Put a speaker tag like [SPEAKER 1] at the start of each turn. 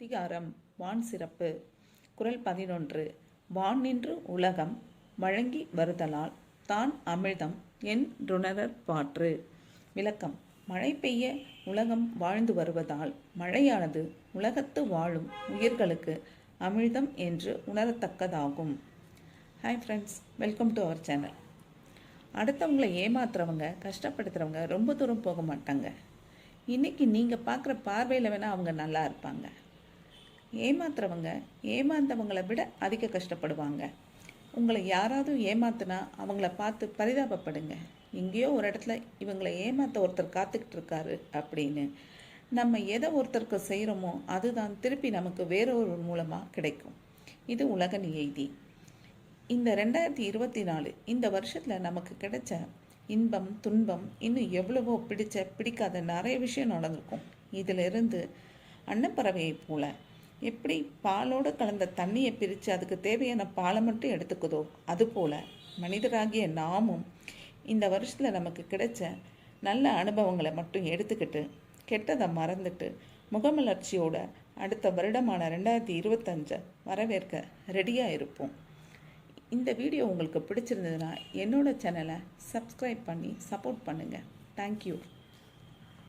[SPEAKER 1] அதிகாரம் வான் சிறப்பு. குறள் 11. வான் நின்று உலகம் வழங்கி வருதலால் தான் அமிழ்தம் என்றுணரற் பாற்று. விளக்கம். மழை பெய்ய உலகம் வாழ்ந்து வருவதால் மழையானது உலகத்து வாழும் உயிர்களுக்கு அமிழ்தம் என்று உணரத்தக்கதாகும். Hi friends, welcome to our channel. அடுத்தவங்களை ஏமாத்துறவங்க, கஷ்டப்படுத்துகிறவங்க ரொம்ப தூரம் போக மாட்டாங்க. இன்றைக்கி நீங்கள் பார்க்குற பார்வையில் வேணால் அவங்க நல்லா இருப்பாங்க. ஏமாத்துறவங்க ஏமாந்தவங்களை விட அதிக கஷ்டப்படுவாங்க. உங்களை யாராவது ஏமாத்துனா அவங்கள பார்த்து பரிதாபப்படுங்க. எங்கேயோ ஒரு இடத்துல இவங்களை ஏமாற்ற ஒருத்தர் காத்துக்கிட்டு இருக்காரு அப்படின்னு. நம்ம எதை ஒருத்தருக்கு செய்கிறோமோ அதுதான் திருப்பி நமக்கு வேறொரு மூலமாக கிடைக்கும். இது உலக நியதி. இந்த 2024 இந்த வருஷத்தில் நமக்கு கிடைச்ச இன்பம், துன்பம், இன்னும் எவ்வளவோ பிடிக்காத நிறைய விஷயம் நடந்திருக்கும். இதிலிருந்து அன்னப்பறவையை போல எப்படி பாலோடு கலந்த தண்ணியை பிரித்து அதுக்கு தேவையான பாலை மட்டும் எடுத்துக்குதோ, அதுபோல் மனிதராகிய நாமும் இந்த வருஷத்தில் நமக்கு கிடைச்ச நல்ல அனுபவங்களை மட்டும் எடுத்துக்கிட்டு கெட்டதை மறந்துட்டு முகமலர்ச்சியோட அடுத்த வருடமான 2025 வரவேற்க ரெடியாக இருப்போம். இந்த வீடியோ உங்களுக்கு பிடிச்சிருந்ததுன்னா என்னோட சேனலை சப்ஸ்கிரைப் பண்ணி சப்போர்ட் பண்ணுங்கள். தேங்க்யூ.